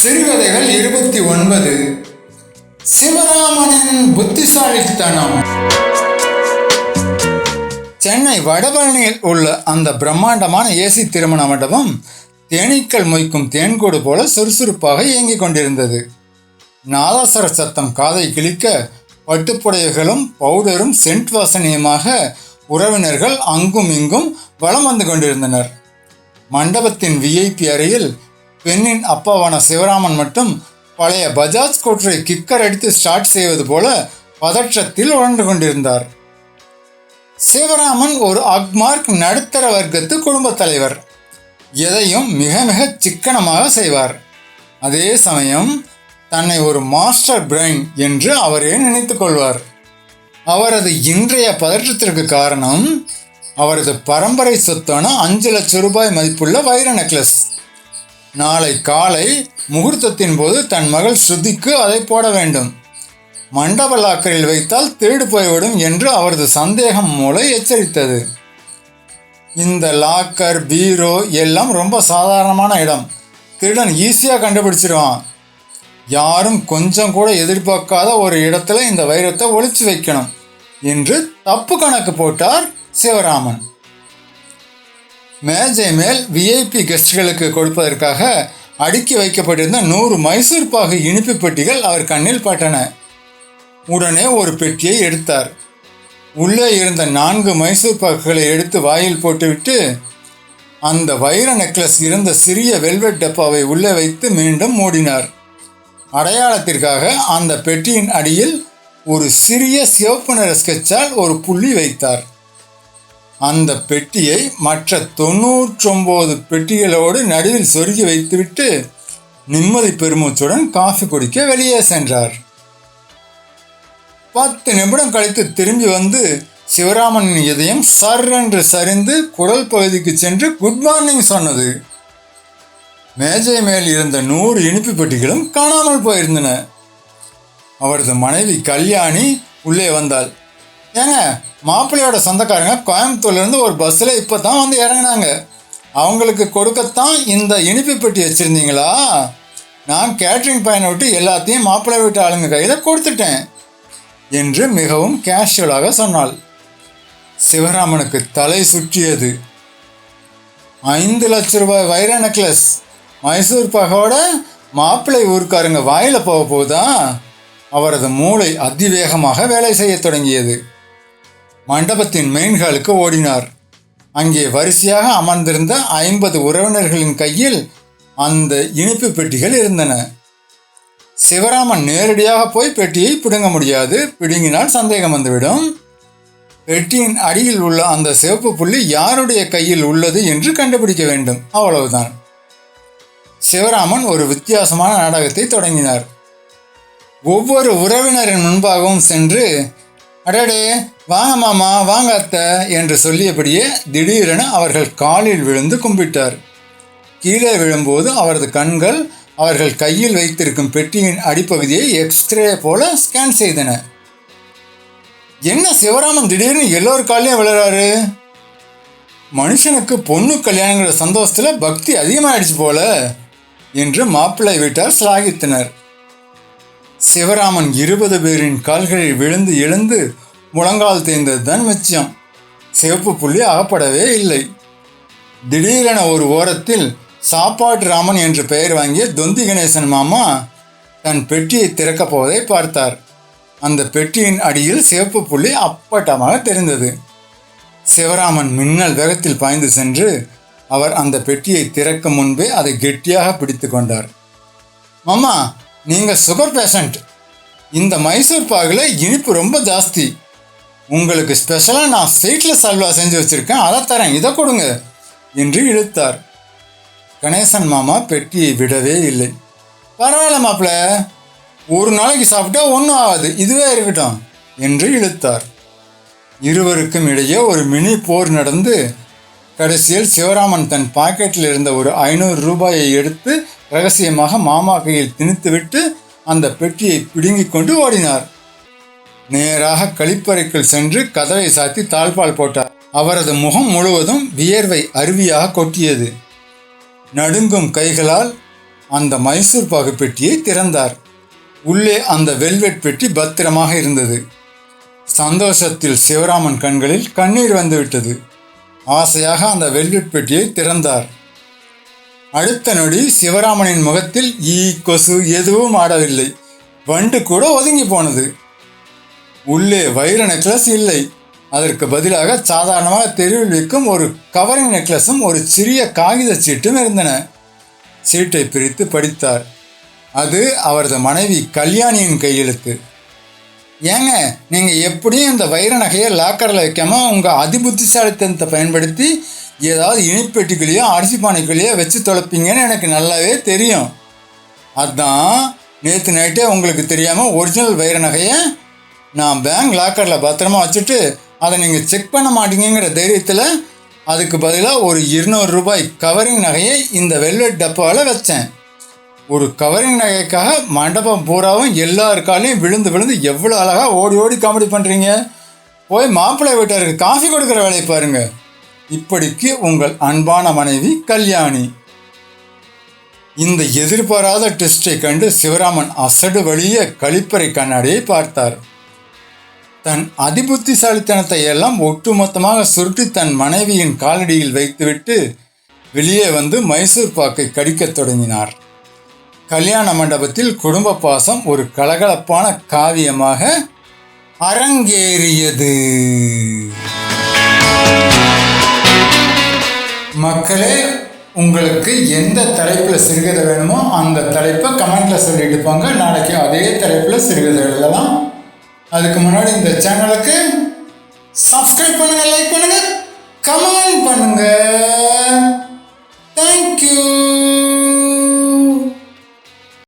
சிறுகதைகள் 29. சிவராமனின் புத்திசாலித்தனம். சென்னை வடபழனியில் உள்ள அந்த பிரம்மாண்டமான ஏசி திருமண மண்டபம் தேனீக்கள் மொய்க்கும் தேன்கூடு போல சுறுசுறுப்பாக இயங்கிக் கொண்டிருந்தது. நாதாசர சத்தம் காதை கிழிக்க பட்டுப்புடையர்களும் பவுடரும் சென்ட் வாசனையுமாக உறவினர்கள் அங்கும் இங்கும் வலம் வந்து கொண்டிருந்தனர். மண்டபத்தின் விஐபி அறையில் பெண்ணின் அப்பாவான சிவராமன் மட்டும் பழைய பஜாஜ் ஸ்கூட்டரை கிக்கர் அடித்து ஸ்டார்ட் செய்வது போல பதற்றத்தில் உழன்று கொண்டிருந்தார். சிவராமன் ஒரு அக்மார்க் நடுத்தர வர்க்கத்து குடும்ப தலைவர். எதையும் மிக மிக சிக்கனமாக செய்வார். அதே சமயம் தன்னை ஒரு மாஸ்டர் பிரைன் என்று அவரே நினைத்துக் கொள்வார். அவரது இன்றைய பதற்றத்திற்கு காரணம் அவரது பரம்பரை சொத்தான 5 லட்சம் ரூபாய் மதிப்புள்ள வைர நெக்லஸ். நாளை காலை முகூர்த்தத்தின் போது தன் மகள் ஸ்ருதிக்கு அதை போட வேண்டும். மண்டப லாக்கரில் வைத்தால் திருடு போய்விடும் என்று அவரது சந்தேகம் மூலம் எச்சரித்தது. இந்த லாக்கர் பீரோ எல்லாம் ரொம்ப சாதாரணமான இடம். திருடன் ஈஸியாக கண்டுபிடிச்சிருவான். யாரும் கொஞ்சம் கூட எதிர்பார்க்காத ஒரு இடத்துல இந்த வைரத்தை ஒளிச்சு வைக்கணும் என்று தப்பு கணக்கு போட்டார் சிவராமன். மேஜை மேல் விஐபி கெஸ்ட்களுக்கு கொடுப்பதற்காக அடுக்கி வைக்கப்பட்டிருந்த 100 மைசூர் பாகு இனிப்பு பெட்டிகள் அவர் கண்ணில் பட்டன. உடனே ஒரு பெட்டியை எடுத்தார். உள்ளே இருந்த 4 மைசூர் பாகுகளை எடுத்து வாயில் போட்டுவிட்டு அந்த வைர நெக்லஸ் இருந்த சிறிய வெல்வெட் டப்பாவை உள்ளே வைத்து மீண்டும் மூடினார். அடையாளத்திற்காக அந்த பெட்டியின் அடியில் ஒரு சிறிய சிவப்பு நிற ஸ்கெட்சால் ஒரு புள்ளி வைத்தார். அந்த பெட்டியை மற்ற 99 பெட்டிகளோடு நடுவில் சொருகி வைத்துவிட்டு நிம்மதி பெருமூச்சுடன் காஃபி குடிக்க வெளியே சென்றார். 10 நிமிடம் கழித்து திரும்பி வந்து சிவராமனின் இதயம் சர்ரென்று சரிந்து குடல் பகுதிக்கு சென்று குட் மார்னிங் சொன்னது. மேஜை மேல் இருந்த 100 இனிப்பு பெட்டிகளும் காணாமல் போயிருந்தன. அவரது மனைவி கல்யாணி உள்ளே வந்தாள். ஏங்க, மாப்பிள்ளையோட சொந்தக்காரங்க கோயம்புத்தூர்லேருந்து ஒரு பஸ்ஸில் இப்போ தான் வந்து இறங்கினாங்க. அவங்களுக்கு கொடுக்கத்தான் இந்த இனிப்பு பெட்டி வச்சுருந்தீங்களா? நான் கேட்ரிங் பையனை விட்டு எல்லாத்தையும் மாப்பிள்ளை வீட்டு ஆளுங்க கையில் கொடுத்துட்டேன் என்று மிகவும் கேஷுவலாக சொன்னாள். சிவராமனுக்கு தலை சுற்றியது. 5 லட்சம் ரூபாய் வைர நெக்லஸ் மைசூர் பாகோட மாப்பிள்ளை ஊருக்காரங்க வாயில் போக போதா? அவரது மூளை அதிவேகமாக வேலை செய்ய தொடங்கியது. மண்டபத்தின் மெயின் ஹாலுக்கு ஓடினார். அங்கே வரிசையாக அமர்ந்திருந்த 50 உறவினர்களின் கையில் அந்த இனிப்பு பெட்டிகள் இருந்தன. சிவராமன் நேரடியாக போய் பெட்டியை பிடுங்க முடியாது. பிடுங்கினால் சந்தேகம் வந்துவிடும். பெட்டியின் அடியில் உள்ள அந்த சிவப்பு புள்ளி யாருடைய கையில் உள்ளது என்று கண்டுபிடிக்க வேண்டும். அவ்வளவுதான். சிவராமன் ஒரு வித்தியாசமான நாடகத்தை தொடங்கினார். ஒவ்வொரு உறவினரின் முன்பாகவும் சென்று, அடடே வாங்க மாமா, வாங்க அத்தை என்று சொல்லியபடியே திடீரென அவர்கள் காலில் விழுந்து கும்பிட்டார். கீழே விழும்போது அவரது கண்கள் அவர்கள் கையில் வைத்திருக்கும் பெட்டியின் அடிப்பகுதியை எக்ஸ்ரே போல ஸ்கேன் செய்தன. என்ன சிவராமன் திடீர்னு எல்லோரு காலையும் விழுறாரு? மனுஷனுக்கு பொண்ணு கல்யாணங்கிற சந்தோஷத்தில் பக்தி அதிகமாகிடுச்சு போல என்று மாப்பிள்ளை வீட்டார் சிலாகித்தனர். சிவராமன் 20 பேரின் கால்களில் விழுந்து எழுந்து முழங்கால் தேய்ந்தது தான் மிச்சம். சிவப்பு புள்ளி அகப்படவே இல்லை. திடீரென ஒரு ஓரத்தில் சாப்பாட்டு ராமன் என்று பெயர் வாங்கிய தொந்தி கணேசன் மாமா தன் பெட்டியை திறக்கப் போவதை பார்த்தார். அந்த பெட்டியின் அடியில் சிவப்பு புள்ளி அப்பட்டமாக தெரிந்தது. சிவராமன் மின்னல் வேகத்தில் பாய்ந்து சென்று அவர் அந்த பெட்டியை திறக்கும் முன்பே அதை கெட்டியாக பிடித்து கொண்டார். மாமா, நீங்கள் சுகர் பேஷண்ட். இந்த மைசூர் பாகில் இனிப்பு ரொம்ப ஜாஸ்தி. உங்களுக்கு ஸ்பெஷலாக நான் ஸ்வீட்லெஸ் அல்வா செஞ்சு வச்சுருக்கேன், அதை தரேன், இதை கொடுங்க என்று இழுத்தார். கணேசன் மாமா பெட்டியை விடவே இல்லை. பரவாயில்ல மாப்பிள்ள, ஒரு நாளைக்கு சாப்பிட்டா ஒன்றும் ஆகாது, இதுவே இருக்கட்டும் என்று இழுத்தார். இருவருக்கும் இடையே ஒரு மினி போர் நடந்து கடைசியில் சிவராமன் தன் பாக்கெட்டில் இருந்த ஒரு 500 ரூபாயை எடுத்து ரகசியமாக மாமா கையில் திணித்துவிட்டு அந்த பெட்டியை பிடுங்கிக் கொண்டு ஓடினார். நேராக கழிப்பறைக்குள் சென்று கதவை சாத்தி தாழ்பால் போட்டார். அவரது முகம் முழுவதும் வியர்வை அருவியாக கொட்டியது. நடுங்கும் கைகளால் அந்த மைசூர் பாகு பெட்டியை திறந்தார். உள்ளே அந்த வெல்வெட் பெட்டி பத்திரமாக இருந்தது. சந்தோஷத்தில் சிவராமன் கண்களில் கண்ணீர் வந்துவிட்டது. ஆசையாக அந்த வெல்வெட் பெட்டியை திறந்தார். அடுத்த நொடி சிவராமனின் முகத்தில் ஈ கொசு எதுவும் ஆடவில்லை. வண்டு கூட ஒதுங்கி போனது. உள்ளே வைர நெக்லஸ் இல்லை. அதற்கு பதிலாக சாதாரணமாக தெருவில் விற்கும் ஒரு கவரிங் நெக்லஸும் ஒரு சிறிய காகித சீட்டும் இருந்தன. சீட்டை பிரித்து படித்தார். அது அவரது மனைவி கல்யாணியின் கையெழுத்து. ஏங்க, நீங்கள் எப்படியும் இந்த வைர நகையை லாக்கரில் வைக்காமல் உங்கள் அதிபுத்திசாலித்தனத்தை பயன்படுத்தி ஏதாவது இனிப்பெட்டிகளையோ அரிசி பானைகளையோ வச்சு தொலைப்பீங்கன்னு எனக்கு நல்லாவே தெரியும். அதுதான் நேற்று நைட்டே உங்களுக்கு தெரியாமல் ஒரிஜினல் வைர நகையை நான் பேங்க் லாக்கரில் பத்திரமா வச்சுட்டு அதை நீங்கள் செக் பண்ண மாட்டீங்கிற தைரியத்தில் அதுக்கு பதிலாக ஒரு 200 ரூபாய் கவரிங் நகையை இந்த வெல்வெட் டப்பாவில் வச்சேன். ஒரு கவரிங் நகைக்காக மண்டபம் பூராவும் எல்லாருக்காலையும் விழுந்து விழுந்து எவ்வளோ அழகாக ஓடி ஓடி காமெடி பண்ணுறீங்க. போய் மாப்பிள்ளை வீட்டாருக்கு காஃபி கொடுக்குற வேலையை பாருங்க. இப்படிக்கு உங்கள் அன்பான மனைவி கல்யாணி. இந்த எதிர்பாராத டெஸ்டை கண்டு சிவராமன் அசடு வழிய கழிப்பறை கண்ணாடியை பார்த்தார். தன் அதிபுத்திசாலித்தனத்தை எல்லாம் ஒட்டுமொத்தமாக சுருட்டி தன் மனைவியின் காலடியில் வைத்துவிட்டு வெளியே வந்து மைசூர் பாக்கை கடிக்கத் தொடங்கினார். கல்யாண மண்டபத்தில் குடும்ப பாசம் ஒரு கலகலப்பான காவியமாக அரங்கேறியது. மக்களே, உங்களுக்கு எந்த தலைப்பில் சிறுகதை வேணுமோ அந்த தலைப்பை கமெண்ட்டில் சொல்லிட்டு போங்க. நாளைக்கு அதே தலைப்பில் சிறுகதை எழுதலாம். அதுக்கு முன்னாடி இந்த சேனலுக்கு சப்ஸ்கிரைப் பண்ணுங்கள், லைக் பண்ணுங்கள், கமெண்ட் பண்ணுங்கள்.